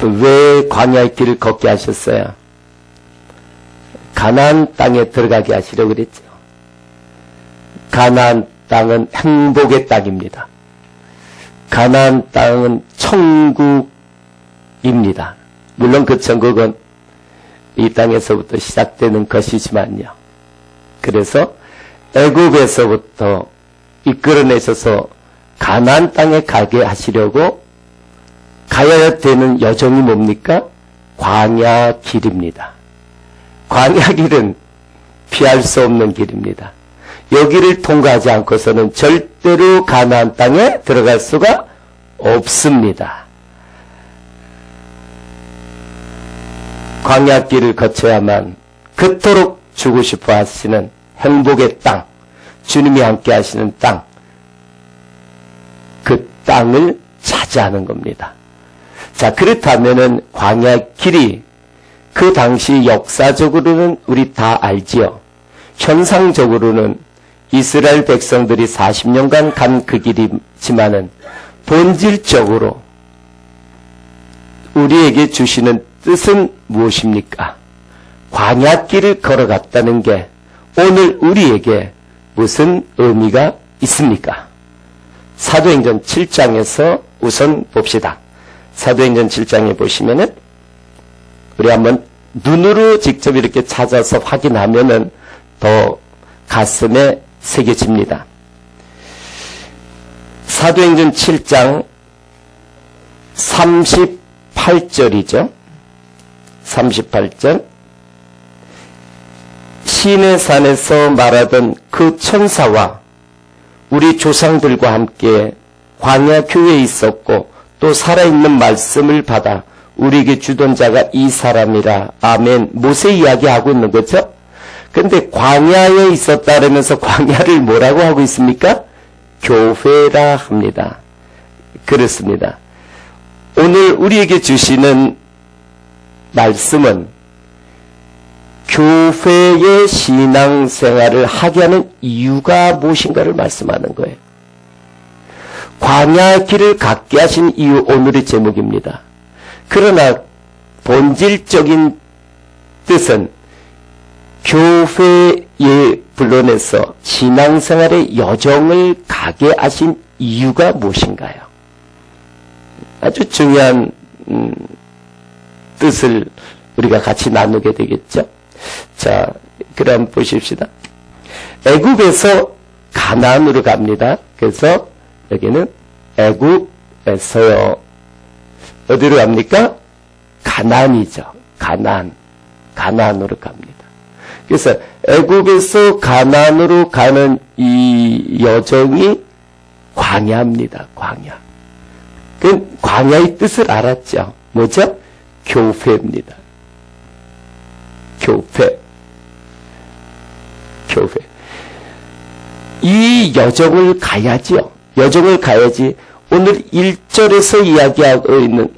왜 광야의 길을 걷게 하셨어요? 가나안 땅에 들어가게 하시려고 그랬죠. 가나안 땅은 행복의 땅입니다. 가나안 땅은 천국입니다. 물론 그 천국은 이 땅에서부터 시작되는 것이지만요. 그래서 애굽에서부터 이끌어내셔서 가나안 땅에 가게 하시려고 가야 되는 여정이 뭡니까? 광야 길입니다. 광야 길은 피할 수 없는 길입니다. 여기를 통과하지 않고서는 절대로 가나안 땅에 들어갈 수가 없습니다. 광야 길을 거쳐야만 그토록 주고 싶어 하시는 행복의 땅, 주님이 함께 하시는 땅, 그 땅을 차지하는 겁니다. 자, 그렇다면은 광야 길이 그 당시 역사적으로는 우리 다 알지요. 현상적으로는 이스라엘 백성들이 40년간 간 그 길이지만은 본질적으로 우리에게 주시는 뜻은 무엇입니까? 광야 길을 걸어갔다는 게 오늘 우리에게 무슨 의미가 있습니까? 사도행전 7장에서 우선 봅시다. 사도행전 7장에 보시면은 우리 한번 눈으로 직접 이렇게 찾아서 확인하면은 더 가슴에 새겨집니다. 사도행전 7장 38절이죠. 38절. 시내산에서 말하던 그 천사와 우리 조상들과 함께 광야 교회에 있었고 또 살아있는 말씀을 받아 우리에게 주던 자가 이 사람이라. 아멘. 모세 이야기하고 있는 거죠. 근데 광야에 있었다 그러면서 광야를 뭐라고 하고 있습니까? 교회라 합니다. 그렇습니다. 오늘 우리에게 주시는 말씀은 교회의 신앙생활을 하게 하는 이유가 무엇인가를 말씀하는 거예요. 광야 길을 갖게 하신 이유, 오늘의 제목입니다. 그러나 본질적인 뜻은 교회에 불러내서 신앙생활의 여정을 가게 하신 이유가 무엇인가요? 아주 중요한 뜻을 우리가 같이 나누게 되겠죠. 자, 그럼 보십시다. 애굽에서 가나안으로 갑니다. 그래서 여기는 애굽에서요. 어디로 갑니까? 가나안이죠. 가나안으로 갑니다. 그래서 애굽에서 가나안으로 가는 이 여정이 광야입니다. 광야. 그 광야의 뜻을 알았죠. 뭐죠? 교회입니다. 교회. 이 여정을 가야지요. 여정을 가야지. 오늘 1절에서 이야기하고 있는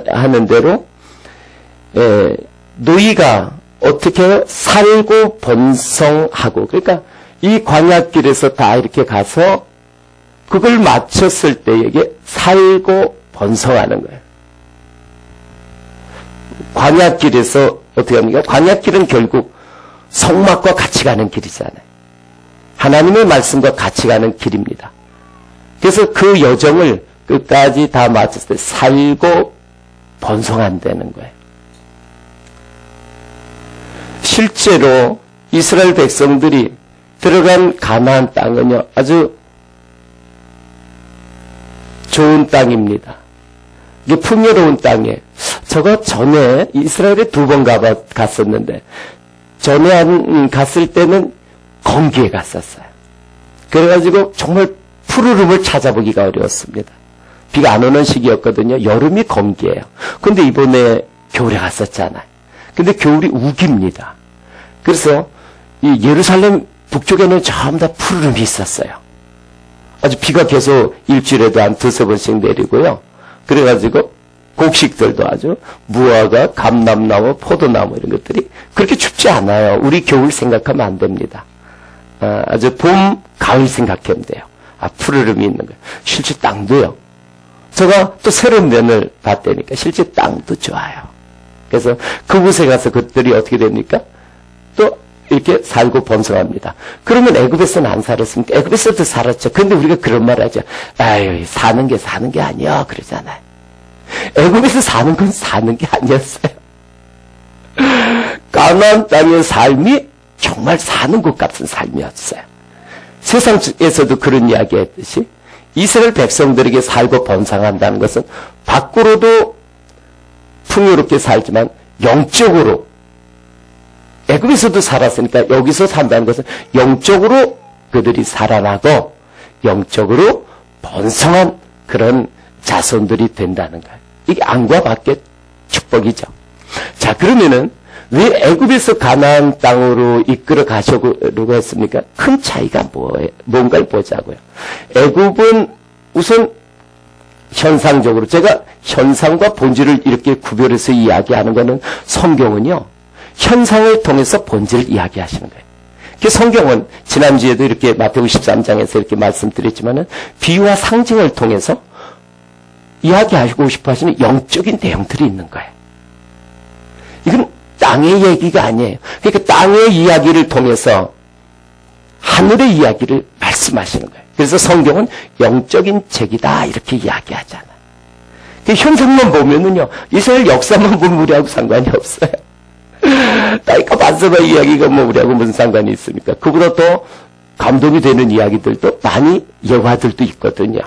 하는 대로 너희가 어떻게 해요? 살고 번성하고. 그러니까 이 광야길에서 다 이렇게 가서 그걸 마쳤을 때 이게 살고 번성하는 거예요. 광야길에서 어떻게 합니까? 광야길은 결국 성막과 같이 가는 길이잖아요. 하나님의 말씀과 같이 가는 길입니다. 그래서 그 여정을 끝까지 다 마쳤을 때 살고 번성한다는 거예요. 실제로 이스라엘 백성들이 들어간 가나안 땅은요, 아주 좋은 땅입니다. 이게 풍요로운 땅이에요. 저거 전에 이스라엘에 2번 갔었는데, 전에 갔을 때는 건기에 갔었어요. 그래가지고 정말 푸르름을 찾아보기가 어려웠습니다. 비가 안 오는 시기였거든요. 여름이 건기예요. 근데 이번에 겨울에 갔었잖아요. 근데 겨울이 우기입니다. 그래서 이 예루살렘 북쪽에는 전부 다 푸르름이 있었어요. 아주 비가 계속 일주일에도 한 2-3번씩 내리고요. 그래가지고 곡식들도 아주 무화과, 감람나무, 포도나무 이런 것들이 그렇게 춥지 않아요. 우리 겨울 생각하면 안 됩니다. 아주 봄, 가을 생각하면 돼요. 푸르름이 있는 거예요. 실제 땅도요. 제가 또 새로운 면을 봤다니까 실제 땅도 좋아요. 그래서 그곳에 가서 그들이 어떻게 됩니까? 또 이렇게 살고 번성합니다. 그러면 애굽에서는 안 살았습니까? 애굽에서도 살았죠. 근데 우리가 그런 말 하죠. 아유, 사는 게 아니야. 그러잖아요. 애굽에서 사는 건 사는 게 아니었어요. 가나안 땅의 삶이 정말 사는 것 같은 삶이었어요. 세상에서도 그런 이야기 했듯이 이스라엘 백성들에게 살고 번성한다는 것은 밖으로도 풍요롭게 살지만 영적으로 애굽에서도 살았으니까 여기서 산다는 것은 영적으로 그들이 살아나고 영적으로 번성한 그런 자손들이 된다는 거예요. 이게 안과 밖의 축복이죠. 자, 그러면은 왜 애굽에서 가나안 땅으로 이끌어 가시려고 했습니까? 큰 차이가 뭐예요? 뭔가를 보자고요. 애굽은 우선 현상적으로 제가 현상과 본질을 이렇게 구별해서 이야기하는 것은 성경은요. 현상을 통해서 본질을 이야기하시는 거예요. 그 성경은 지난주에도 이렇게 마태복음 13장에서 이렇게 말씀드렸지만은 비유와 상징을 통해서 이야기하고 싶어 하시는 영적인 내용들이 있는 거예요. 이건 땅의 얘기가 아니에요. 그러니까 땅의 이야기를 통해서 하늘의 이야기를 말씀하시는 거예요. 그래서 성경은 영적인 책이다 이렇게 이야기하잖아요. 그 현상만 보면은요. 이스라엘 역사만 보면 우리하고 상관이 없어요. 그러니까 바세바 이야기가 뭐 우리하고 무슨 상관이 있습니까? 그보다 더 감동이 되는 이야기들도 많이 예화들도 있거든요.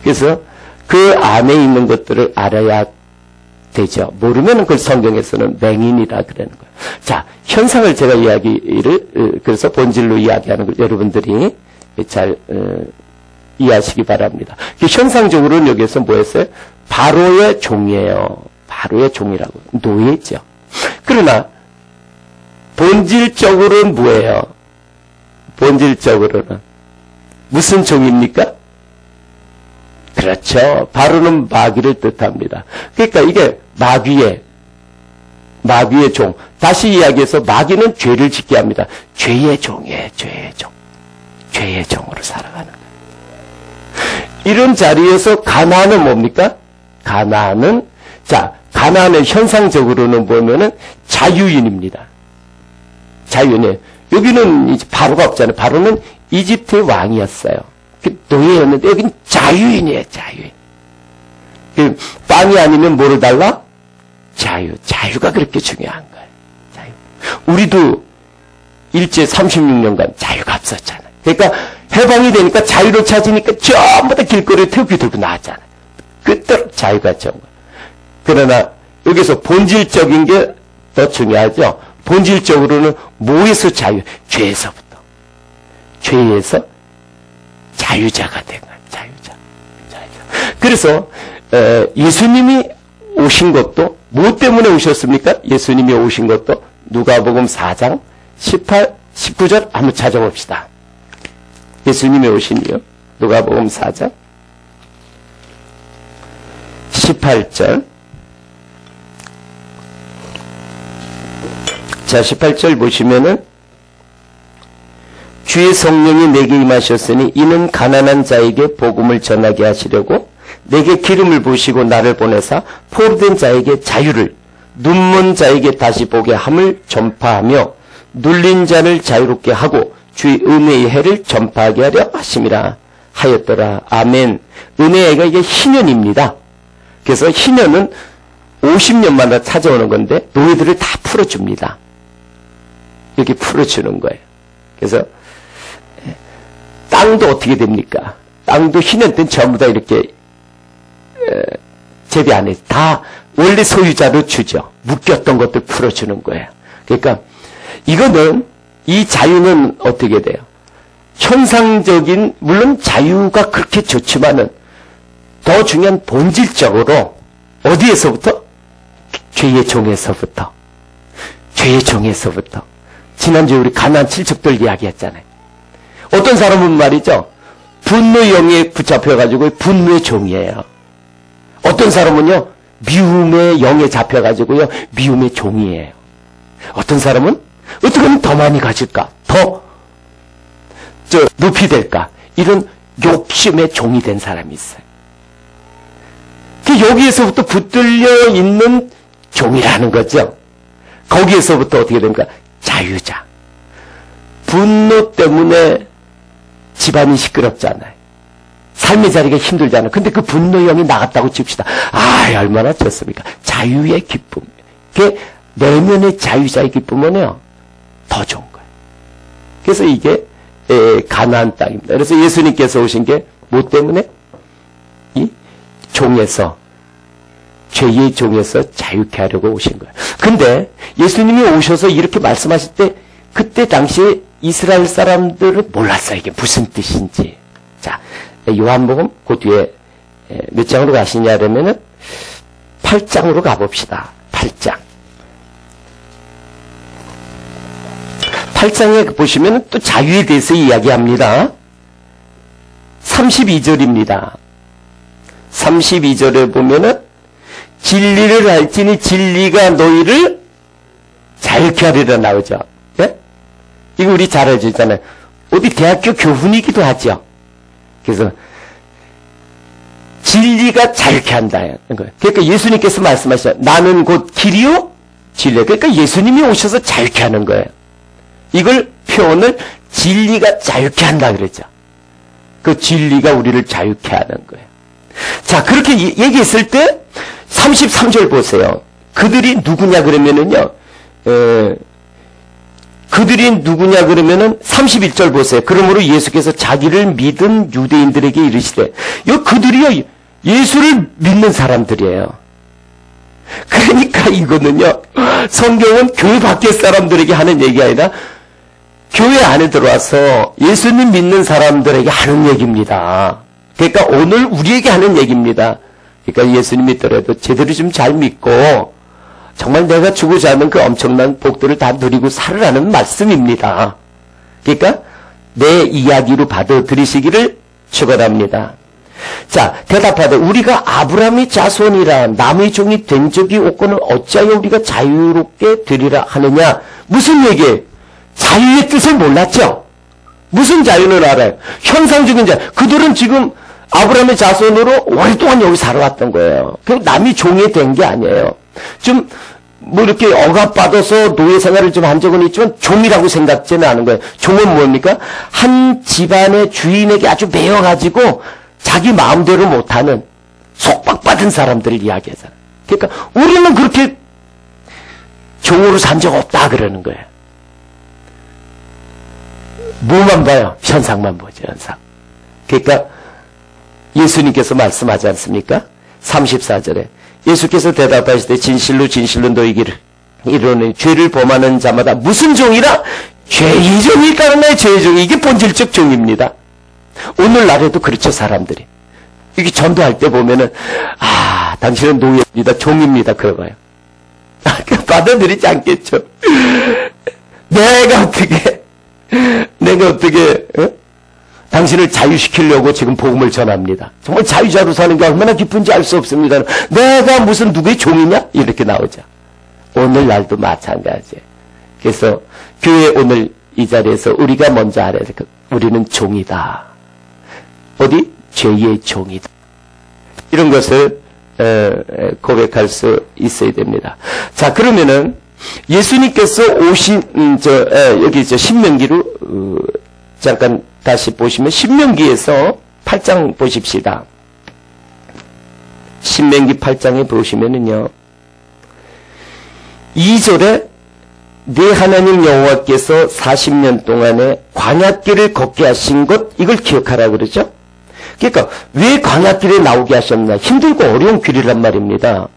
그래서 그 안에 있는 것들을 알아야 되죠. 모르면 그걸 성경에서는 맹인이라 그러는 거예요. 자, 현상을 제가 이야기를 그래서 본질로 이야기하는 걸 여러분들이 잘 이해하시기 바랍니다. 현상적으로는 여기에서 뭐였어요? 바로의 종이에요. 바로의 종이라고 노예죠. 그러나 본질적으로는 뭐예요? 본질적으로는 무슨 종입니까? 그렇죠. 바로는 마귀를 뜻합니다. 그러니까 이게 마귀의 종. 다시 이야기해서 마귀는 죄를 짓게 합니다. 죄의 종이에요. 죄의 종. 죄의 종으로 살아가는 거예요. 이런 자리에서 가나안은 뭡니까? 가나안은 가나안은 현상적으로는 보면은 자유인입니다. 자유인. 여기는 이제 바로가 없잖아요. 바로는 이집트의 왕이었어요. 노예였는데 여기는 자유인이에요. 자유인. 빵이 아니면 뭐를 달라? 자유가 그렇게 중요한 거예요. 자유. 우리도 일제 36년간 자유가 없었잖아요. 그러니까 해방이 되니까 자유를 찾으니까 전부 다 길거리에 태극기 들고 나왔잖아요. 그때로 자유가 좋은 거예요. 그러나 여기서 본질적인 게 더 중요하죠. 본질적으로는 뭐에서 자유? 죄에서부터. 죄에서 자유자가 된 거예요. 자유자. 그래서 예수님이 오신 것도 뭐 때문에 오셨습니까? 예수님이 오신 것도 누가복음 4장 18, 19절 한번 찾아봅시다. 예수님이 오신 이유 누가복음 4장 18절. 자, 18절 보시면은 주의 성령이 내게 임하셨으니 이는 가난한 자에게 복음을 전하게 하시려고 내게 기름을 부으시고 나를 보내사 포로된 자에게 자유를 눈먼 자에게 다시 보게 함을 전파하며 눌린 자를 자유롭게 하고 주의 은혜의 해를 전파하게 하려 하심이라 하였더라. 아멘. 은혜의 해가 이게 희년입니다. 그래서 희년은 50년마다 찾아오는 건데 노예들을 다 풀어줍니다. 이렇게 풀어주는 거예요. 그래서 땅도 어떻게 됩니까? 땅도 희년 때는 전부 다 이렇게 제비 안에 다 원래 소유자로 주죠. 묶였던 것들 풀어주는 거예요. 그러니까 이거는 이 자유는 어떻게 돼요? 현상적인 물론 자유가 그렇게 좋지만은 더 중요한 본질적으로 어디에서부터? 죄의 종에서부터. 죄의 종에서부터. 지난주에 우리 가나안 칠척들 이야기했잖아요. 어떤 사람은 말이죠. 분노의 영에 붙잡혀가지고 분노의 종이에요. 어떤 사람은요. 미움의 영에 잡혀가지고요. 미움의 종이에요. 어떤 사람은 어떻게 하면 더 많이 가질까? 더 높이 될까? 이런 욕심의 종이 된 사람이 있어요. 여기에서부터 붙들려 있는 종이라는 거죠. 거기에서부터 어떻게 됩니까? 자유자. 분노 때문에 집안이 시끄럽잖아요. 삶의 자리가 힘들잖아요. 근데 그 분노형이 나갔다고 칩시다. 아, 얼마나 좋습니까? 자유의 기쁨. 그게 내면의 자유자의 기쁨은요, 더 좋은 거예요. 그래서 이게 가나안 땅입니다. 그래서 예수님께서 오신 게 뭐 때문에? 이 종에서, 죄의 종에서 자유케 하려고 오신 거예요. 근데 예수님이 오셔서 이렇게 말씀하실 때 그때 당시에 이스라엘 사람들은 몰랐어요. 이게 무슨 뜻인지. 자, 요한복음 그 뒤에 몇 장으로 가시냐 그러면은 8장으로 가봅시다. 8장. 8장에 보시면 또 자유에 대해서 이야기합니다. 32절입니다. 32절에 보면은 진리를 알지니 진리가 너희를 자유케 하리라 나오죠. 네? 이거 우리 잘 알죠. 있잖아요. 어디 대학교 교훈이기도 하죠. 그래서 진리가 자유케 한다는 거예요. 그러니까 예수님께서 말씀하시죠. 나는 곧 길이요 진리. 그러니까 예수님이 오셔서 자유케 하는 거예요. 이걸 표현을 진리가 자유케 한다 그랬죠. 그 진리가 우리를 자유케 하는 거예요. 자, 그렇게 얘기했을 때 33절 보세요. 그들이 누구냐 그러면은요. 그들이 누구냐 그러면은 31절 보세요. 그러므로 예수께서 자기를 믿은 유대인들에게 이르시되, 그들이요 예수를 믿는 사람들이에요. 그러니까 이거는요, 성경은 교회 밖의 사람들에게 하는 얘기가 아니라 교회 안에 들어와서 예수님 믿는 사람들에게 하는 얘기입니다. 그러니까 오늘 우리에게 하는 얘기입니다. 그러니까 예수님 믿더라도 제대로 좀 잘 믿고 정말 내가 주고자 하는 그 엄청난 복들을 다 누리고 살으라는 말씀입니다. 그러니까 내 이야기로 받아들이시기를 축원합니다. 자, 대답하되 우리가 아브라함의 자손이라 남의 종이 된 적이 없고는 어찌하여 우리가 자유롭게 되리라 하느냐. 무슨 얘기예요? 자유의 뜻을 몰랐죠? 무슨 자유는 알아요? 현상적인 자유. 그들은 지금 아브라함의 자손으로 오랫동안 여기 살아왔던 거예요. 그 남이 종이 된 게 아니에요. 좀 뭐 이렇게 억압받아서 노예 생활을 좀 한 적은 있지만 종이라고 생각지는 않은 거예요. 종은 뭡니까? 한 집안의 주인에게 아주 매여가지고 자기 마음대로 못하는 속박받은 사람들을 이야기하잖아요. 그러니까 우리는 그렇게 종으로 산 적 없다 그러는 거예요. 뭐만 봐요? 현상만 보죠. 현상. 그러니까 예수님께서 말씀하지 않습니까? 34절에 예수께서 대답하시되 진실로 진실로 너희에게 이르노니 죄를 범하는 자마다 무슨 종이라? 죄의 종이 따르나요? 죄의 종이. 이게 본질적 종입니다. 오늘날에도 그렇죠. 사람들이 이게 전도할 때 보면은 당신은 노예입니다. 종입니다. 그러봐요. 받아들이지 않겠죠. 내가 어떻게 당신을 자유시키려고 지금 복음을 전합니다. 정말 자유자로 사는 게 얼마나 기쁜지 알 수 없습니다. 내가 무슨 누구의 종이냐? 이렇게 나오죠. 오늘날도 마찬가지예요. 그래서 교회 오늘 이 자리에서 우리가 먼저 알아야 돼. 우리는 종이다. 어디? 죄의 종이다. 이런 것을 고백할 수 있어야 됩니다. 자, 그러면은 예수님께서 오신 여기 신명기로 잠깐 다시 보시면 신명기에서 8장 보십시다. 신명기 8장에 보시면은요. 2절에 네 하나님 여호와께서 40년 동안에 광야길을 걷게 하신 것 이걸 기억하라 그러죠. 그러니까 왜 광야길에 나오게 하셨나? 힘들고 어려운 길이란 말입니다.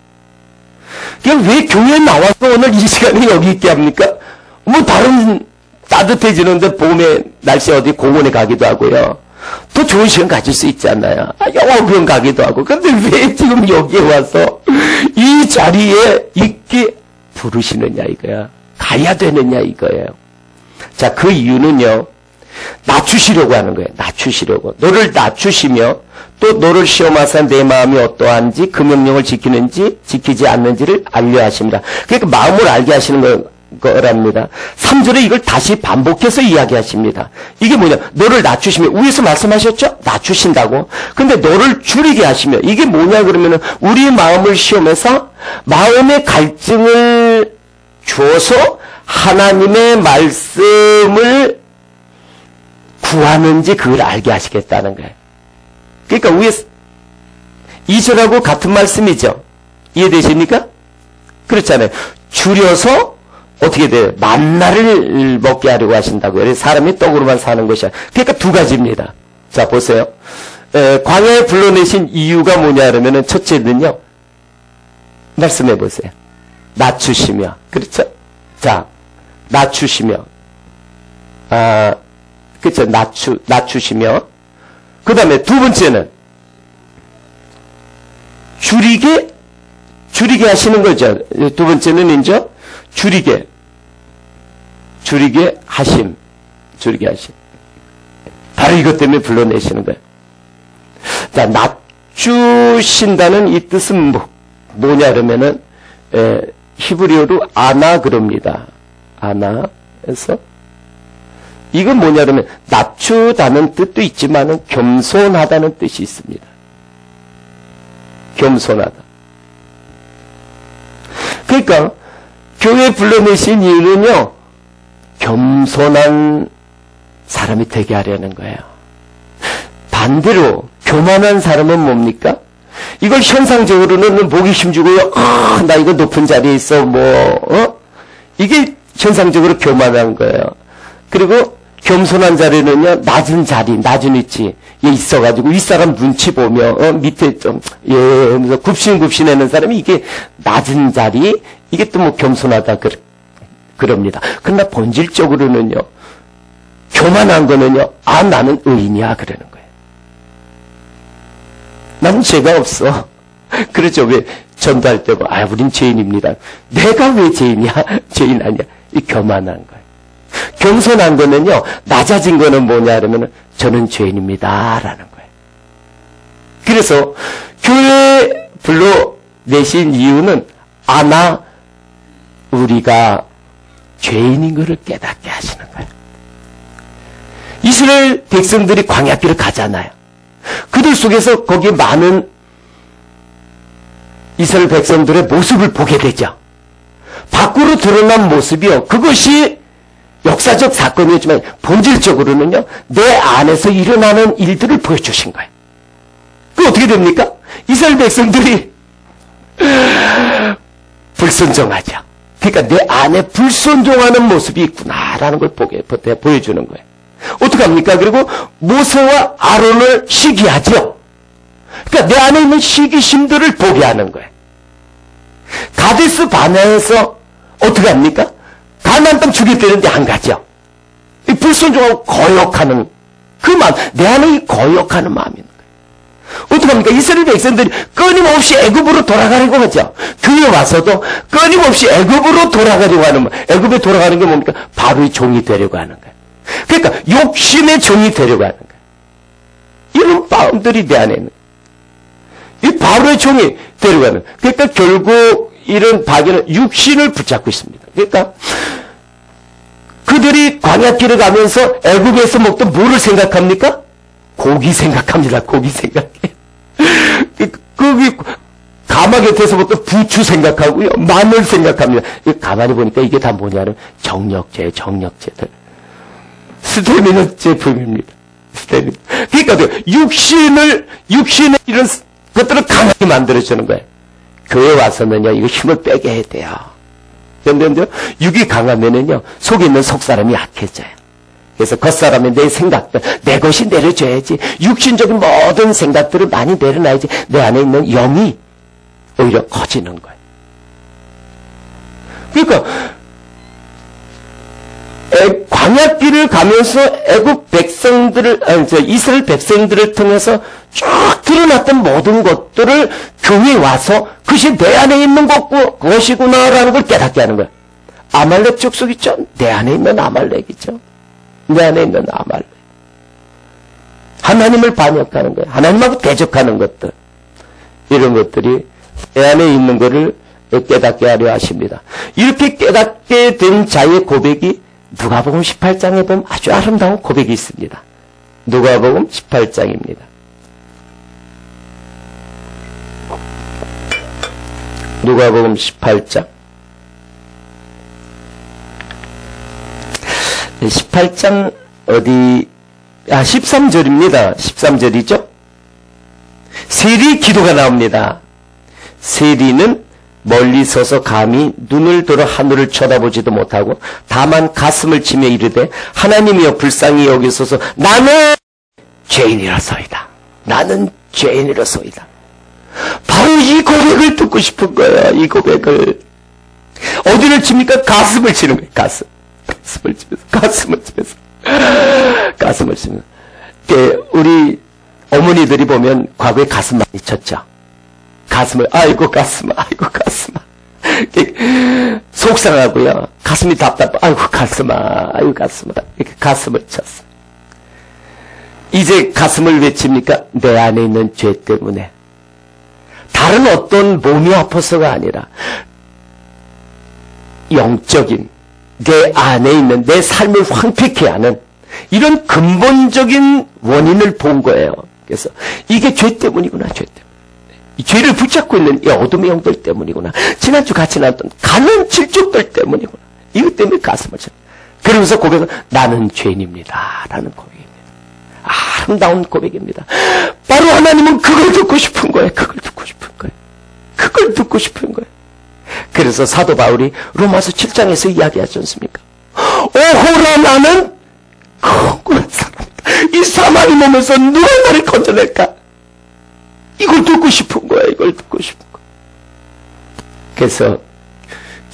그냥 왜 교회에 나와서 오늘 이 시간에 여기 있게 합니까? 뭐 다른 따뜻해지는데 봄에 날씨 어디 공원에 가기도 하고요. 더 좋은 시간 가질 수 있잖아요. 영화관 가기도 하고. 근데 왜 지금 여기에 와서 이 자리에 있게 부르시느냐 이거야. 가야 되느냐 이거예요. 자, 그 이유는요. 낮추시려고 하는 거예요. 낮추시려고. 너를 낮추시며 또 너를 시험하사 내 마음이 어떠한지 그 명령을 지키는지 지키지 않는지를 알려 하십니다. 그러니까 마음을 알게 하시는 거랍니다. 3절에 이걸 다시 반복해서 이야기하십니다. 이게 뭐냐? 너를 낮추시며, 위에서 말씀하셨죠? 낮추신다고. 근데 너를 줄이게 하시며, 이게 뭐냐 그러면은 우리 마음을 시험해서 마음의 갈증을 주어서 하나님의 말씀을 구하는지 그걸 알게 하시겠다는 거예요. 그러니까 위에 2절하고 같은 말씀이죠. 이해되십니까? 그렇잖아요. 줄여서 어떻게 돼요? 만나를 먹게 하려고 하신다고요. 그래서 사람이 떡으로만 사는 것이야. 그러니까 두 가지입니다. 자, 보세요. 광야에 불러내신 이유가 뭐냐 그러면은 첫째는요. 말씀해 보세요. 낮추시며. 그렇죠? 자, 낮추시며. 그렇죠? 낮추시며. 그 다음에 두 번째는 줄이게 하시는 거죠. 두 번째는 이제 줄이게 하심. 바로 이것 때문에 불러내시는 거예요. 자, 낮추신다는 이 뜻은 뭐냐 그러면은 히브리어로 아나 그럽니다. 아나에서 이건 뭐냐 그러면 낮추다는 뜻도 있지만은 겸손하다는 뜻이 있습니다. 겸손하다. 그러니까 교회 불러내신 이유는요, 겸손한 사람이 되게 하려는 거예요. 반대로 교만한 사람은 뭡니까? 이걸 현상적으로는 보기 힘주고요. 나 이거 높은 자리에 있어. 이게 현상적으로 교만한 거예요. 그리고 겸손한 자리는요, 낮은 자리, 낮은 위치에 있어가지고 윗사람 눈치 보며 밑에 좀 하면서 굽신굽신하는 사람이 이게 낮은 자리, 이게 또 뭐 겸손하다 그럽니다. 그러나 본질적으로는요, 교만한 거는요, 나는 의인이야 그러는 거예요. 나는 죄가 없어. 그렇죠. 왜 전도할 때 우린 죄인입니다. 내가 왜 죄인이야? 죄인 아니야. 이 교만한 거예요. 겸손한 거는요, 낮아진 거는 뭐냐 그러면 저는 죄인입니다 라는 거예요. 그래서 교회에 불러내신 이유는 우리가 죄인인 것을 깨닫게 하시는 거예요. 이스라엘 백성들이 광야길을 가잖아요. 그들 속에서 거기 많은 이스라엘 백성들의 모습을 보게 되죠. 밖으로 드러난 모습이요, 그것이 역사적 사건이었지만 본질적으로는요, 내 안에서 일어나는 일들을 보여주신 거예요. 그 어떻게 됩니까? 이스라엘 백성들이 불순종하죠. 그러니까 내 안에 불순종하는 모습이 있구나라는 걸 보여주는 거예요. 어떻게 합니까? 그리고 모세와 아론을 시기하죠. 그러니까 내 안에 있는 시기심들을 보게 하는 거예요. 가데스 바네아에서 어떻게 합니까? 가나안 땅 주겠다는데 안 가죠. 이 불순종하고 거역하는 그 마음, 내 안에 이 거역하는 마음이 있는 거예요. 어떻게 합니까? 이스라엘 백성들이 끊임없이 애굽으로 돌아가려고 하죠. 교회 와서도 끊임없이 애굽으로 돌아가려고 하는 마음. 애굽에 돌아가는 게 뭡니까? 바로의 종이 되려고 하는 거예요. 그러니까 욕심의 종이 되려고 하는 거예요. 이런 마음들이 내 안에 있는 거예요. 이 바로의 종이 되려고 하는 거예요. 그러니까 결국 이런 박이는 육신을 붙잡고 있습니다. 그러니까 그들이 광야길을 가면서 애굽에서 먹던 뭐를 생각합니까? 고기 생각합니다. 고기 생각해. 거기 가마 곁에서 먹던 부추 생각하고요. 마늘 생각합니다. 가만히 보니까 이게 다 뭐냐면 정력제들. 스테미너 제품입니다. 스테미너. 그러니까 육신의 이런 것들을 강하게 만들어주는 거예요. 교회 와서는요, 이거 힘을 빼게 해야 돼요. 그런데 육이 강하면은요, 속에 있는 속사람이 약해져요. 그래서 겉사람의 내 생각들, 내 것이 내려줘야지. 육신적인 모든 생각들을 많이 내려놔야지. 내 안에 있는 영이 오히려 커지는 거예요. 그러니까 광야길을 가면서 애굽 백성들을, 이스라엘 백성들을 통해서 쭉 드러났던 모든 것들을 교회에 와서 그것이 내 안에 있는 것이구나라는 걸 깨닫게 하는 거예요. 아말렉 족속 있죠? 내 안에 있는 아말렉이죠. 내 안에 있는 아말렉. 하나님을 반역하는 거예요. 하나님하고 대적하는 것들. 이런 것들이 내 안에 있는 거를 깨닫게 하려 하십니다. 이렇게 깨닫게 된 자의 고백이 누가복음 18장에 보면 아주 아름다운 고백이 있습니다. 누가복음 18장입니다. 누가복음 18장 18장 어디 13절입니다. 13절이죠. 세리 기도가 나옵니다. 세리는 멀리 서서 감히 눈을 들어 하늘을 쳐다보지도 못하고 다만 가슴을 치며 이르되 하나님이여 불쌍히 여기소서 나는 죄인이라서이다. 나는 죄인이라서이다. 바로 이 고백을 듣고 싶은 거예요. 이 고백을. 어디를 칩니까? 가슴을 치는 거예요. 가슴을 치면서. 가슴을 치면서. 우리 어머니들이 보면 과거에 가슴 많이 쳤죠. 가슴을, 아이고 가슴아. 속상하고요. 가슴이 답답해. 아이고 가슴아. 이렇게 가슴을 쳤어. 이제 가슴을 왜 칩니까? 내 안에 있는 죄 때문에. 다른 어떤 몸이 아파서가 아니라 영적인 내 안에 있는 내 삶을 황폐케 하는 이런 근본적인 원인을 본 거예요. 그래서 이게 죄 때문이구나. 죄 때문에. 이 죄를 붙잡고 있는 이 어둠의 영들 때문이구나. 지난주 같이 나왔던 가는 질족들 때문이구나. 이것 때문에 가슴을 쳐. 그러면서 고백은 나는 죄인입니다. 라는 고백입니다. 아름다운 고백입니다. 바로 하나님은 그걸 듣고 싶은 거예요. 그걸 듣고 싶은 거예요. 그래서 사도 바울이 로마서 7장에서 이야기하지 않습니까? 오호라 나는 억울한 사람이다. 이 사망의 몸에서 누가 나를 건져낼까? 이걸 듣고 싶은 거예요. 그래서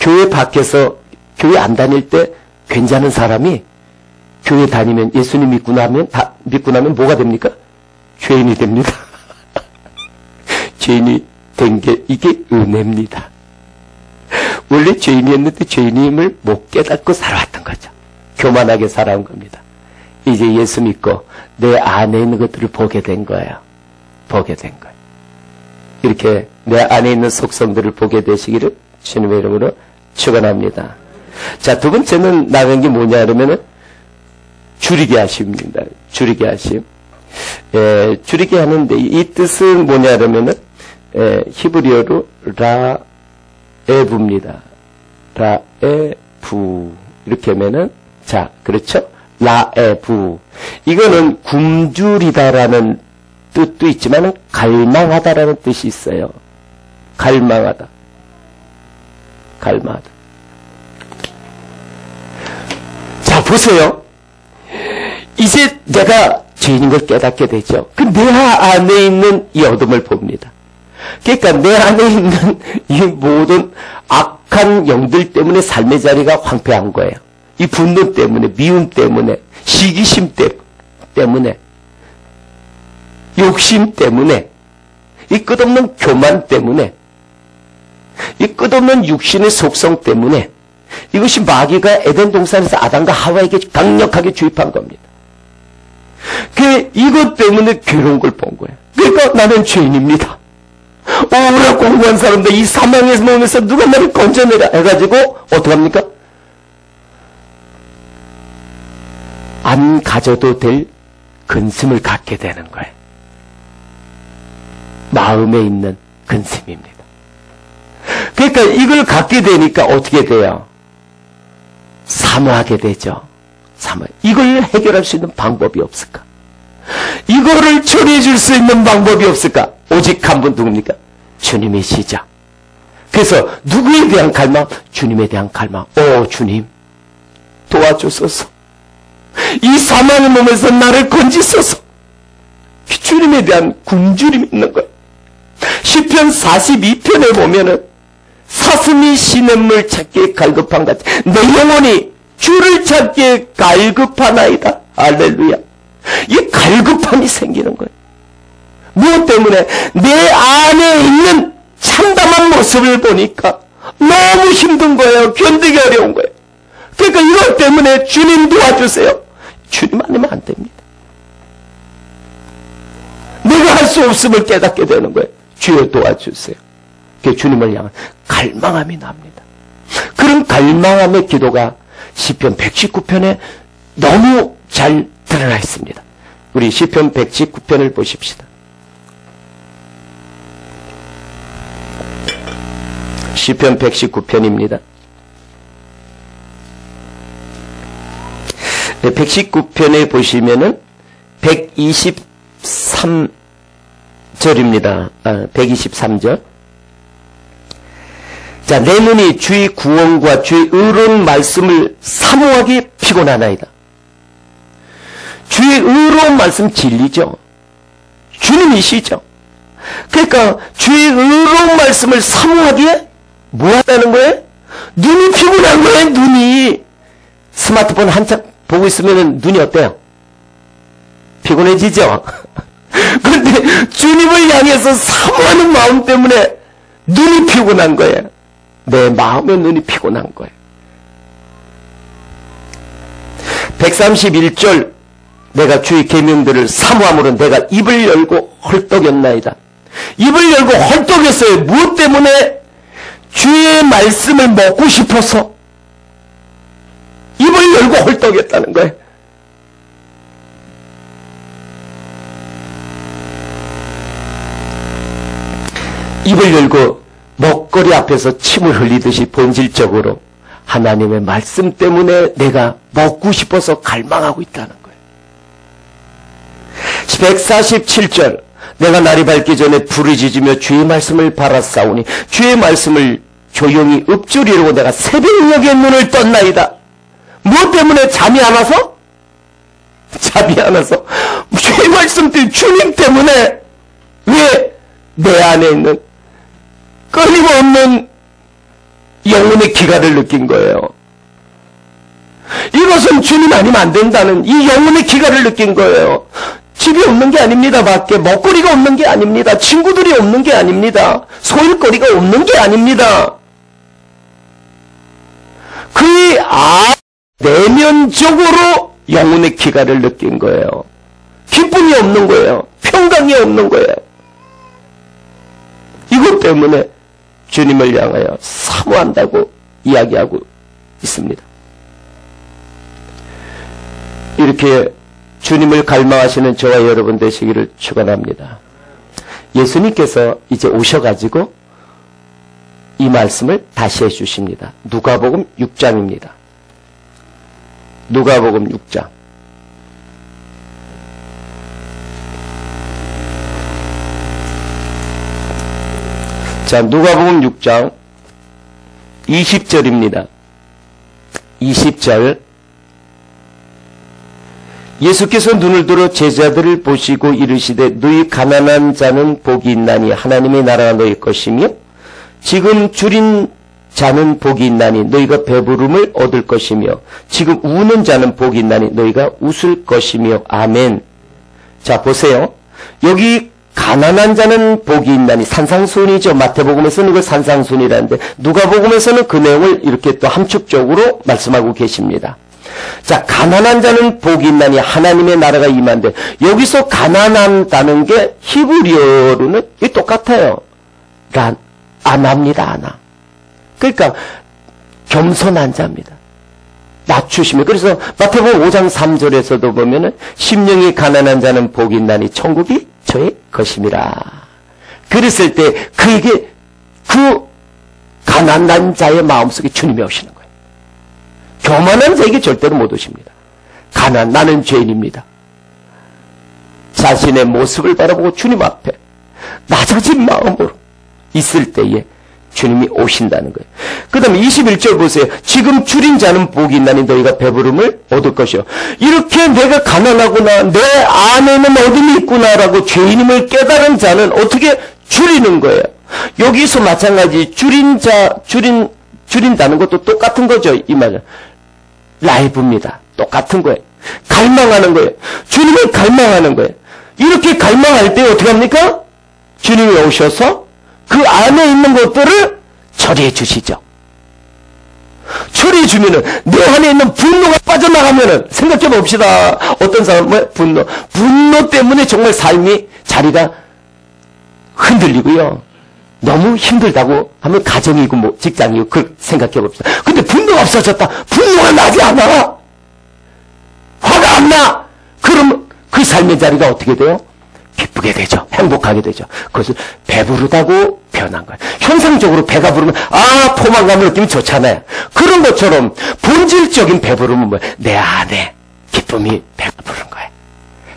교회 밖에서 교회 안 다닐 때 괜찮은 사람이 교회 다니면 예수님 믿고 나면 뭐가 됩니까? 죄인이 됩니다. 죄인이 된 게 이게 은혜입니다. 원래 죄인이었는데 죄인임을 못 깨닫고 살아왔던 거죠. 교만하게 살아온 겁니다. 이제 예수 믿고 내 안에 있는 것들을 보게 된 거예요. 이렇게 내 안에 있는 속성들을 보게 되시기를 주님의 이름으로 축원합니다. 자, 두 번째는 나간 게 뭐냐 그러면은 줄이게 하심입니다. 줄이게 하심. 줄이게 하는데 이 뜻은 뭐냐 그러면은 히브리어로 라에부입니다. 라에부 이렇게 하면은 자 그렇죠? 라에부 이거는 굶주리다라는 뜻도 있지만 갈망하다라는 뜻이 있어요. 갈망하다. 자 보세요. 이제 내가 죄인인 걸 깨닫게 되죠. 그 내 안에 있는 이 어둠을 봅니다. 그러니까 내 안에 있는 이 모든 악한 영들 때문에 삶의 자리가 황폐한 거예요. 이 분노 때문에, 미움 때문에, 시기심 때문에, 욕심 때문에, 이 끝없는 교만 때문에, 이 끝없는 육신의 속성 때문에 이것이 마귀가 에덴 동산에서 아담과 하와에게 강력하게 주입한 겁니다. 이것 때문에 괴로운 걸 본 거예요. 그러니까 나는 죄인입니다. 오라 공부한 사람들 이 사망의 몸에서 누가 나를 건져내라 해가지고 어떡합니까? 안 가져도 될 근심을 갖게 되는 거예요. 마음에 있는 근심입니다. 그러니까 이걸 갖게 되니까 어떻게 돼요? 사모하게 되죠. 이걸 해결할 수 있는 방법이 없을까? 이거를 처리해 줄 수 있는 방법이 없을까? 오직 한 분 누굽니까? 주님이시죠. 그래서 누구에 대한 갈망? 주님에 대한 갈망. 주님 도와주소서. 이 사망의 몸에서 나를 건지소서. 주님에 대한 굶주림이 있는 거예요. 시편 42편에 보면은 사슴이 시냇물 찾기에 갈급한 같이 내 영혼이 주를 찾기에 갈급하나이다. 할렐루야. 이 갈급함이 생기는 거예요. 무엇 때문에? 내 안에 있는 참담한 모습을 보니까 너무 힘든 거예요. 견디기 어려운 거예요. 그러니까 이것 때문에 주님 도와주세요. 주님 아니면 안 됩니다. 내가 할 수 없음을 깨닫게 되는 거예요. 주여 도와주세요. 그 주님을 향한 갈망함이 납니다. 그런 갈망함의 기도가 시편 119편에 너무 잘 드러나 있습니다. 우리 시편 119편을 보십시다. 시편 119편입니다. 119편에 보시면은 123절입니다. 123절. 자, 내 눈이 주의 구원과 주의 의로운 말씀을 사모하기 피곤하나이다. 주의 의로운 말씀 진리죠. 주님이시죠. 그러니까 주의 의로운 말씀을 사모하기에 뭐 하다는 거예요? 눈이 피곤한 거예요. 눈이. 스마트폰 한참 보고 있으면 눈이 어때요? 피곤해지죠. 그런데 주님을 향해서 사모하는 마음 때문에 눈이 피곤한 거예요. 내 마음의 눈이 피곤한 거예요. 131절 내가 주의 계명들을 사모함으로 내가 입을 열고 헐떡였나이다. 입을 열고 헐떡였어요. 무엇 때문에? 주의 말씀을 먹고 싶어서 입을 열고 헐떡였다는 거예요. 입을 열고 먹거리 앞에서 침을 흘리듯이 본질적으로 하나님의 말씀 때문에 내가 먹고 싶어서 갈망하고 있다는 거예요. 147절 내가 날이 밝기 전에 부르짖으며 주의 말씀을 바라싸우니 주의 말씀을 조용히 읊조리려고 내가 새벽녘에 눈을 떴나이다. 무엇 때문에? 잠이 안 와서? 잠이 안 와서 주의 말씀 때문에, 주님 때문에. 왜? 내 안에 있는 끊임없는 영혼의 기가를 느낀 거예요. 이것은 주님 아니면 안 된다는 이 영혼의 기가를 느낀 거예요. 집이 없는 게 아닙니다. 밖에 먹거리가 없는 게 아닙니다. 친구들이 없는 게 아닙니다. 소일거리가 없는 게 아닙니다. 그의 내면적으로 영혼의 기가를 느낀 거예요. 기쁨이 없는 거예요. 평강이 없는 거예요. 이것 때문에 주님을 향하여 사모한다고 이야기하고 있습니다. 이렇게 주님을 갈망하시는 저와 여러분 되시기를 축원합니다. 예수님께서 이제 오셔가지고 이 말씀을 다시 해주십니다. 누가복음 6장입니다. 누가복음 6장. 자, 누가복음 6장 20절입니다. 20절. 예수께서 눈을 들어 제자들을 보시고 이르시되 너희 가난한 자는 복이 있나니 하나님의 나라가 너희 것이며 지금 줄인 자는 복이 있나니 너희가 배부름을 얻을 것이며 지금 우는 자는 복이 있나니 너희가 웃을 것이며 아멘. 자, 보세요. 여기 가난한 자는 복이 있나니 산상순이죠. 마태복음에서는 이걸 산상순이라는데 누가복음에서는 그 내용을 이렇게 또 함축적으로 말씀하고 계십니다. 자, 가난한 자는 복이 있나니 하나님의 나라가 임한데 여기서 가난한다는 게 히브리어로는 똑같아요. 아나입니다. 아나. 그러니까 겸손한 자입니다. 낮추시며. 그래서 마태복음 5장 3절에서도 보면은 심령이 가난한 자는 복이 있나니 천국이 저의 것임이라. 그랬을 때 그에게 그 가난한 자의 마음속에 주님이 오시는 거예요. 교만한 자에게 절대로 못 오십니다. 나는 죄인입니다. 자신의 모습을 바라보고 주님 앞에 낮아진 마음으로 있을 때에 주님이 오신다는 거예요. 그 다음에 21절 보세요. 지금 줄인 자는 복이 있나니 너희가 배부름을 얻을 것이요. 이렇게 내가 가난하구나, 내 안에는 어둠이 있구나라고 죄인임을 깨달은 자는 어떻게 줄이는 거예요. 여기서 마찬가지 줄인다는 것도 똑같은 거죠. 이 말은 라이브입니다. 똑같은 거예요. 갈망하는 거예요. 주님을 갈망하는 거예요. 이렇게 갈망할 때 어떻게 합니까? 주님이 오셔서 그 안에 있는 것들을 처리해 주시죠. 처리해 주면은 내 안에 있는 분노가 빠져나가면은 생각해 봅시다. 어떤 사람은 분노 때문에 정말 삶이 자리가 흔들리고요. 너무 힘들다고 하면 가정이고 뭐 직장이고 그걸 생각해 봅시다. 근데 분노가 없어졌다. 분노가 나지 않아. 화가 안 나. 그럼 그 삶의 자리가 어떻게 돼요? 기쁘게 되죠. 행복하게 되죠. 그것을 배부르다고 표현한 거예요. 형상적으로 배가 부르면 포만감을 느끼면 좋잖아요. 그런 것처럼 본질적인 배부름은 뭐예요? 내 안에 기쁨이 배가 부른 거예요.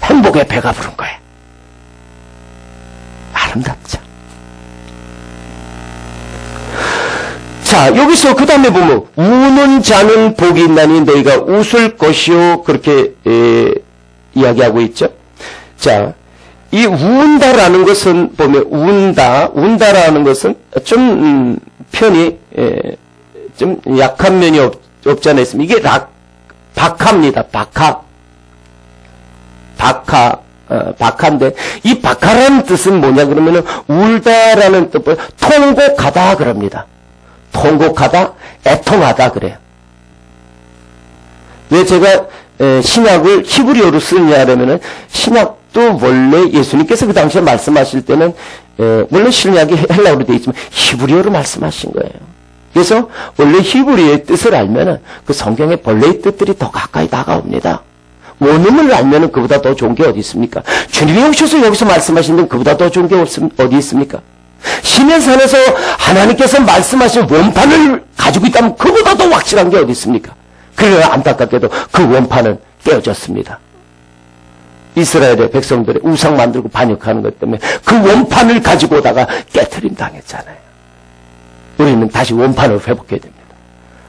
행복에 배가 부른 거예요. 아름답죠. 자, 여기서 그 다음에 보면 우는 자는 복이 있나니 너희가 웃을 것이요 그렇게 이야기하고 있죠. 자, 이 운다라는 것은 보면 운다라는 것은 좀 표현이 좀 약한 면이 없지 않아 있습니다. 이게 박하입니다. 박하인데 이 박하라는 뜻은 뭐냐 그러면은 울다라는 뜻보다 통곡하다 그럽니다. 통곡하다, 애통하다 그래요. 왜 제가 신약을 히브리어로 쓰느냐 그러면은 신약도 원래 예수님께서 그 당시에 말씀하실 때는 물론 신약이 헬라어로 되어 있지만 히브리어로 말씀하신 거예요. 그래서 원래 히브리어의 뜻을 알면은 그 성경의 본래의 뜻들이 더 가까이 다가옵니다. 원음을 알면은 그보다 더 좋은 게 어디 있습니까? 주님이 오셔서 여기서 말씀하신 데는 그보다 더 좋은 게 어디 있습니까? 신의 산에서 하나님께서 말씀하신 원판을 가지고 있다면 그보다 더 확실한 게 어디 있습니까? 그러나 안타깝게도 그 원판은 깨어졌습니다. 이스라엘의 백성들의 우상 만들고 반역하는 것 때문에 그 원판을 가지고 오다가 깨트림 당했잖아요. 우리는 다시 원판을 회복해야 됩니다.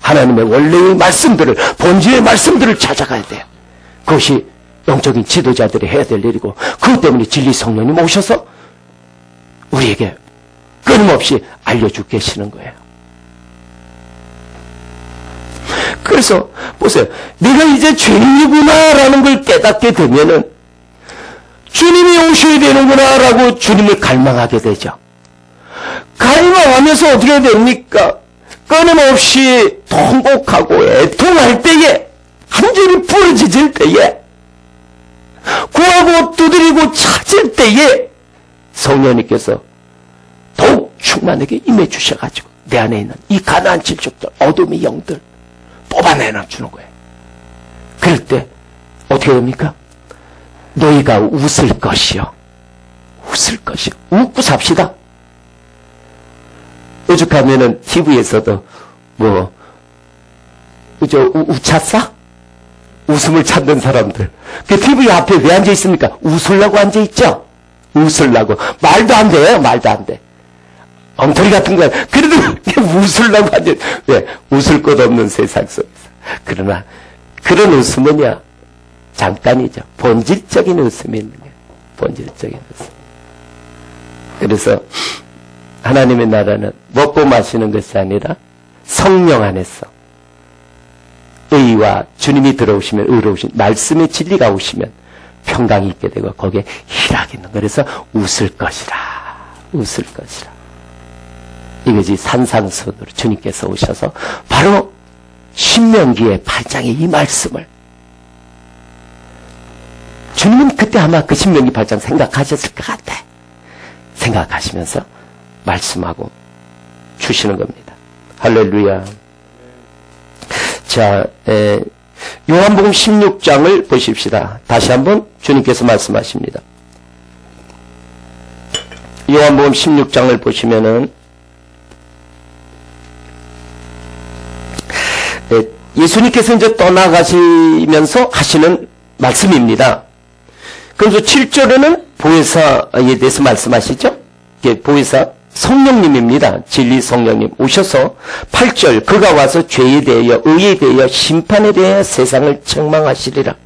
하나님의 원래의 말씀들을, 본질의 말씀들을 찾아가야 돼요. 그것이 영적인 지도자들이 해야 될 일이고, 그것 때문에 진리 성령님 오셔서 우리에게 끊임없이 알려주고 계시는 거예요. 그래서 보세요. 내가 이제 죄인이구나라는 걸 깨닫게 되면은 주님이 오셔야 되는구나라고 주님을 갈망하게 되죠. 갈망하면서 어떻게 됩니까? 끊임없이 통곡하고 애통할 때에, 한 줄이 부러질 때에, 구하고 두드리고 찾을 때에 성령님께서 더욱 충만하게 임해 주셔가지고 내 안에 있는 이 가난한 질적들, 어둠의 영들 뽑아내놔 주는 거예요. 그럴 때 어떻게 됩니까? 너희가 웃을 것이요. 웃을 것이요. 웃고 삽시다. 오죽하면은 TV에서도 우차싸? 웃음을 찾는 사람들. 그 TV 앞에 왜 앉아 있습니까? 웃으려고 앉아 있죠? 웃으려고. 말도 안 돼요. 말도 안 돼. 엉터리 같은 거야. 그래도 웃으려고 앉아. 왜? 웃을 것 없는 세상 속에서. 그러나 그런 웃음은요, 잠깐이죠. 본질적인 웃음이 있는 거예요. 본질적인 웃음. 그래서 하나님의 나라는 먹고 마시는 것이 아니라 성령 안에서 의와 주님이 들어오시면 의로우신 말씀의 진리가 오시면 평강이 있게 되고 거기에 희락이 있는 거예요. 그래서 웃을 것이라. 웃을 것이라. 이것이 산상수훈으로 주님께서 오셔서 바로 신명기의 8장의 이 말씀을, 주님은 그때 아마 그 신명기 8장 생각하셨을 것 같아. 생각하시면서 말씀하고 주시는 겁니다. 할렐루야. 자, 요한복음 16장을 보십시다. 다시 한번 주님께서 말씀하십니다. 요한복음 16장을 보시면은 예수님께서 이제 떠나가시면서 하시는 말씀입니다. 그래서 7절에는 보혜사에 대해서 말씀하시죠. 보혜사 성령님입니다. 진리 성령님 오셔서 8절 그가 와서 죄에 대하여 의에 대하여 심판에 대하여 세상을 책망하시리라.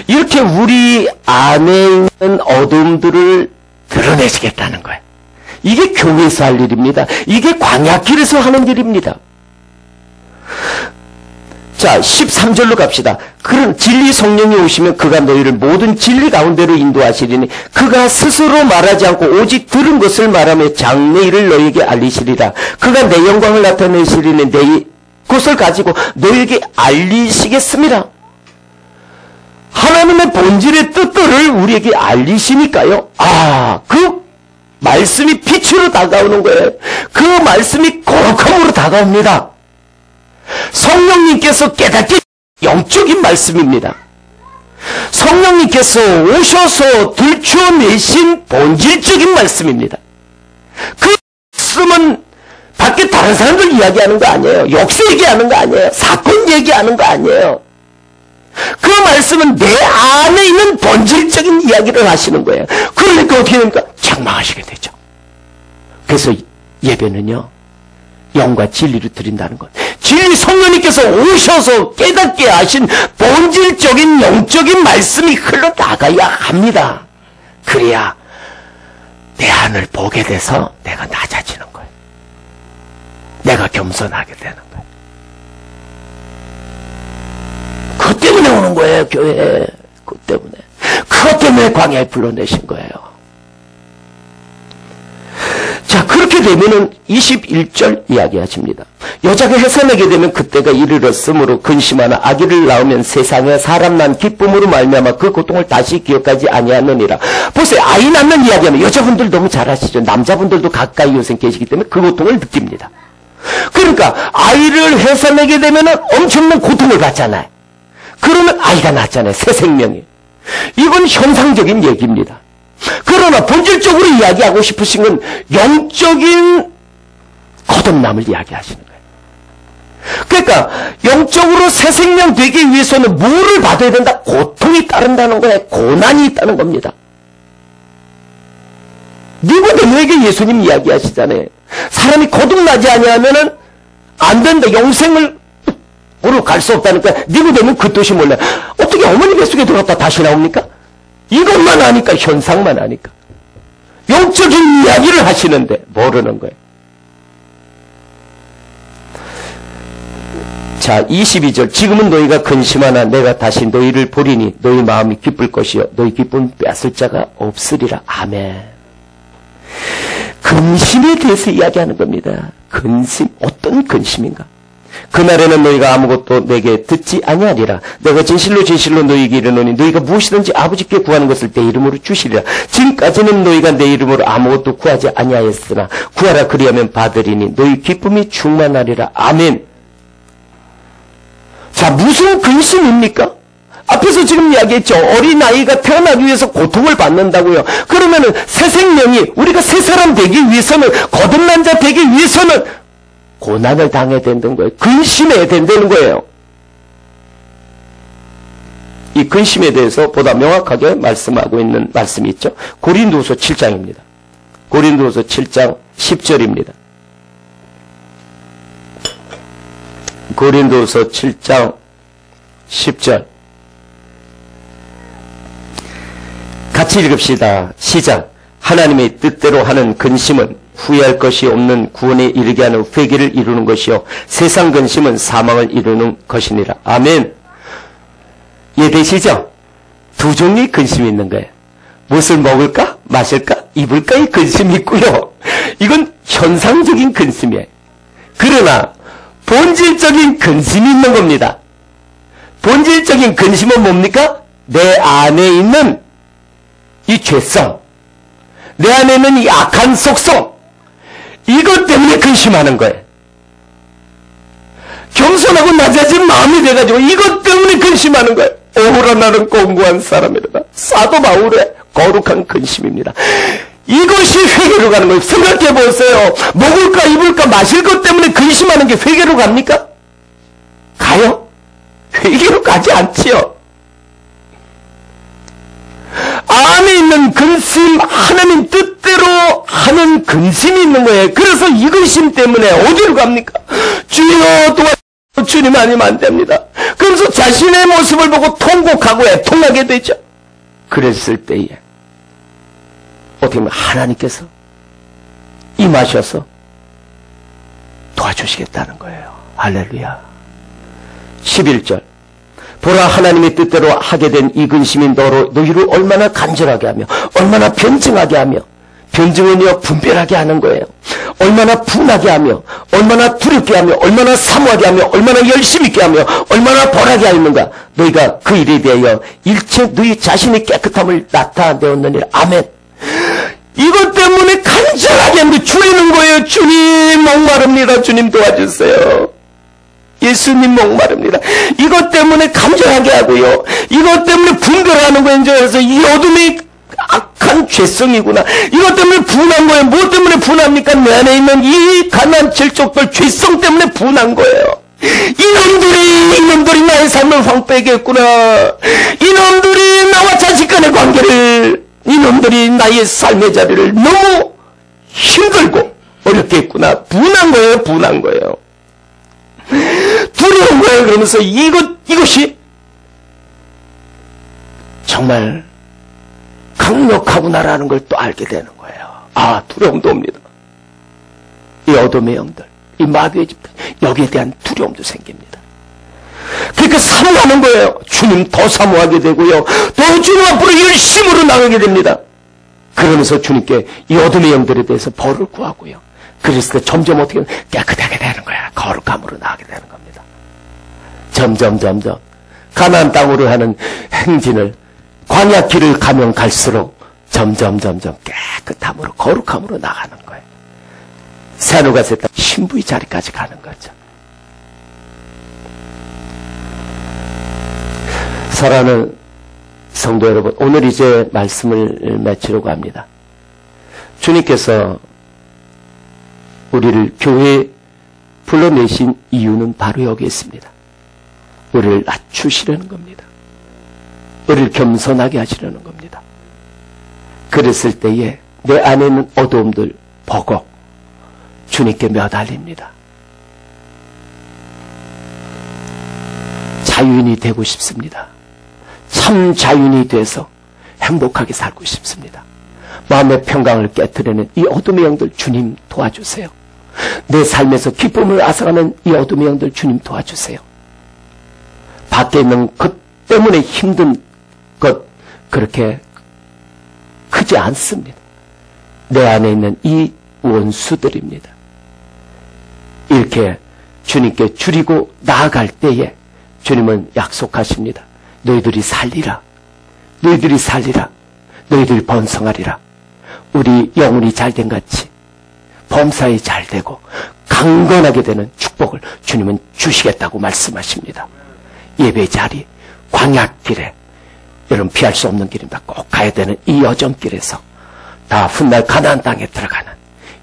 이렇게 우리 안에 있는 어둠들을 드러내시겠다는 거예요. 이게 교회에서 할 일입니다. 이게 광야길에서 하는 일입니다. 자, 13절로 갑시다. 그런 진리 성령이 오시면 그가 너희를 모든 진리 가운데로 인도하시리니 그가 스스로 말하지 않고 오직 들은 것을 말하며 장래일을 너희에게 알리시리라. 그가 내 영광을 나타내시리니 내 것을 가지고 너희에게 알리시겠습니다. 하나님의 본질의 뜻들을 우리에게 알리시니까요. 그 말씀이 빛으로 다가오는 거예요. 그 말씀이 거룩함으로 다가옵니다. 성령님께서 깨닫게 영적인 말씀입니다. 성령님께서 오셔서 들추어내신 본질적인 말씀입니다. 그 말씀은 밖에 다른 사람들 이야기하는 거 아니에요. 역사 얘기하는 거 아니에요. 사건 얘기하는 거 아니에요. 그 말씀은 내 안에 있는 본질적인 이야기를 하시는 거예요. 그러니까 어떻게 됩니까? 책망하시게 되죠. 그래서 예배는요, 영과 진리를 드린다는 것. 진리 성령님께서 오셔서 깨닫게 하신 본질적인 영적인 말씀이 흘러나가야 합니다. 그래야 내 안을 보게 돼서 내가 낮아지는 거예요. 내가 겸손하게 되는 거예요. 그것 때문에 오는 거예요, 교회에. 그것 때문에 광야에 불러내신 거예요. 자, 그렇게 되면은 21절 이야기하십니다. 여자가 해산하게 되면 그때가 이르렀으므로 근심하나 아기를 낳으면 세상에 사람 난 기쁨으로 말미암아 그 고통을 다시 기억하지 아니하느니라. 보세요. 아이 낳는 이야기하면 여자분들 너무 잘 아시죠? 남자분들도 가까이 요새 계시기 때문에 그 고통을 느낍니다. 그러니까 아이를 해산하게 되면 엄청난 고통을 받잖아요. 그러면 아이가 낳잖아요. 새 생명이. 이건 현상적인 얘기입니다. 그러나 본질적으로 이야기하고 싶으신 건 영적인 거듭남을 이야기하시는 거예요. 그러니까 영적으로 새 생명 되기 위해서는 뭐를 받아야 된다? 고통이 따른다는 거예요. 고난이 있다는 겁니다. 니고데모에게 예수님 이야기하시잖아요. 사람이 거듭나지 아니하면은 안 된다. 영생을 으로 갈 수 없다니까. 니고데모는 그 뜻이 몰라요. 어떻게 어머니 뱃속에 들어갔다 다시 나옵니까? 이것만 아니까, 현상만 아니까. 영적인 이야기를 하시는데 모르는 거예요. 자, 22절. 지금은 너희가 근심하나 내가 다시 너희를 보리니 너희 마음이 기쁠 것이요 너희 기쁨 빼앗을 자가 없으리라. 아멘. 근심에 대해서 이야기하는 겁니다. 근심, 어떤 근심인가? 그날에는 너희가 아무것도 내게 듣지 아니하리라. 내가 진실로 진실로 너희에게 이르노니 너희가 무엇이든지 아버지께 구하는 것을 내 이름으로 주시리라. 지금까지는 너희가 내 이름으로 아무것도 구하지 아니하였으나 구하라 그리하면 받으리니 너희 기쁨이 충만하리라. 아멘. 자, 무슨 근심입니까? 앞에서 지금 이야기했죠. 어린아이가 태어나기 위해서 고통을 받는다고요. 그러면은 새 생명이, 우리가 새 사람 되기 위해서는, 거듭난 자 되기 위해서는 고난을 당해야 된다는 거예요. 근심해야 된다는 거예요. 이 근심에 대해서 보다 명확하게 말씀하고 있는 말씀이 있죠. 고린도후서 7장입니다. 고린도후서 7장 10절입니다. 고린도후서 7장 10절. 같이 읽읍시다. 시작. 하나님의 뜻대로 하는 근심은 후회할 것이 없는 구원에 이르게 하는 회개를 이루는 것이요 세상 근심은 사망을 이루는 것이니라. 아멘. 이해되시죠? 두 종류의 근심이 있는 거예요. 무엇을 먹을까? 마실까? 입을까의 근심이 있고요. 이건 현상적인 근심이에요. 그러나 본질적인 근심이 있는 겁니다. 본질적인 근심은 뭡니까? 내 안에 있는 이 죄성, 내 안에 있는 이 악한 속성, 이것 때문에 근심하는 거예요. 겸손하고 낮아진 마음이 돼가지고 이것 때문에 근심하는 거예요. 오호라 나는 공고한 사람이다. 사도 바울의 거룩한 근심입니다. 이것이 회개로 가는 거예요. 생각해 보세요. 먹을까 입을까 마실 것 때문에 근심하는 게 회개로 갑니까? 가요? 회개로 가지 않지요. 안에 있는 근심, 하나님 뜻대로 하는 근심이 있는 거예요. 그래서 이 근심 때문에 어디로 갑니까? 주여 도와주세요. 주님 아니면 안 됩니다. 그래서 자신의 모습을 보고 통곡하고 애통하게 되죠. 그랬을 때에 어떻게 보면 하나님께서 임하셔서 도와주시겠다는 거예요. 할렐루야. 11절. 보라 하나님의 뜻대로 하게 된 이 근심이 너희를 얼마나 간절하게 하며 얼마나 변증하게 하며, 변증은요 분별하게 하는 거예요. 얼마나 분하게 하며 얼마나 두렵게 하며 얼마나 사모하게 하며 얼마나 열심히 있게 하며 얼마나 벌하게 하는가. 너희가 그 일에 대하여 일체 너희 자신의 깨끗함을 나타내었느니라. 아멘. 이것 때문에 간절하게 줄이는 거예요. 주님 목마릅니다. 주님 도와주세요. 예수님 목마릅니다. 이것 때문에 간절하게 하고요. 이것 때문에 분별하는 거예요. 그래서 이 어둠이 악한 죄성이구나. 이것 때문에 분한 거예요. 뭐 때문에 분합니까? 내 안에 있는 이 가난 질적들 죄성 때문에 분한 거예요. 이놈들이 나의 삶을 황폐하게 했구나. 이놈들이 나와 자식 간의 관계를, 이놈들이 나의 삶의 자리를 너무 힘들고 어렵게 했구나. 분한 거예요. 분한 거예요. 두려운 거예요. 그러면서 이것이 정말 강력하구나라는 걸 또 알게 되는 거예요. 아, 두려움도 옵니다. 이 어둠의 영들, 이 마귀의 집들, 여기에 대한 두려움도 생깁니다. 그러니까 사모하는 거예요. 주님 더 사모하게 되고요. 더 주님 앞으로 열심으로 나가게 됩니다. 그러면서 주님께 이 어둠의 영들에 대해서 벌을 구하고요. 그랬을 때 점점 어떻게 깨끗하게 되는 거야. 거룩함으로 나가게 되는 겁니다. 점점 가나안 땅으로 하는 행진을 광야 길을 가면 갈수록 점점 깨끗함으로 거룩함으로 나가는 거예요. 새누가 셋다 신부의 자리까지 가는 거죠. 사랑하는 성도 여러분, 오늘 이제 말씀을 마치려고 합니다. 주님께서 우리를 교회에 불러내신 이유는 바로 여기 있습니다. 우리를 낮추시려는 겁니다. 우리를 겸손하게 하시려는 겁니다. 그랬을 때에 내 안에 있는 어두움들 보고 주님께 매달립니다. 자유인이 되고 싶습니다. 참 자유인이 돼서 행복하게 살고 싶습니다. 마음의 평강을 깨트리는 이 어둠의 영들 주님 도와주세요. 내 삶에서 기쁨을 앗아가는 이 어둠의 영들 주님 도와주세요. 밖에 있는 것 때문에 힘든 것 그렇게 크지 않습니다. 내 안에 있는 이 원수들입니다. 이렇게 주님께 줄이고 나아갈 때에 주님은 약속하십니다. 너희들이 살리라. 너희들이 살리라. 너희들이 번성하리라. 우리 영혼이 잘된 같이 범사에 잘되고 강건하게 되는 축복을 주님은 주시겠다고 말씀하십니다. 예배 자리, 광야길에 여러분 피할 수 없는 길입니다. 꼭 가야 되는 이 여정길에서 다 훗날 가나안 땅에 들어가는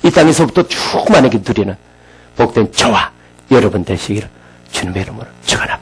이 땅에서부터 쭉 만에게 누리는 복된 저와 여러분 되시기를 주님의 이름으로 축원합니다.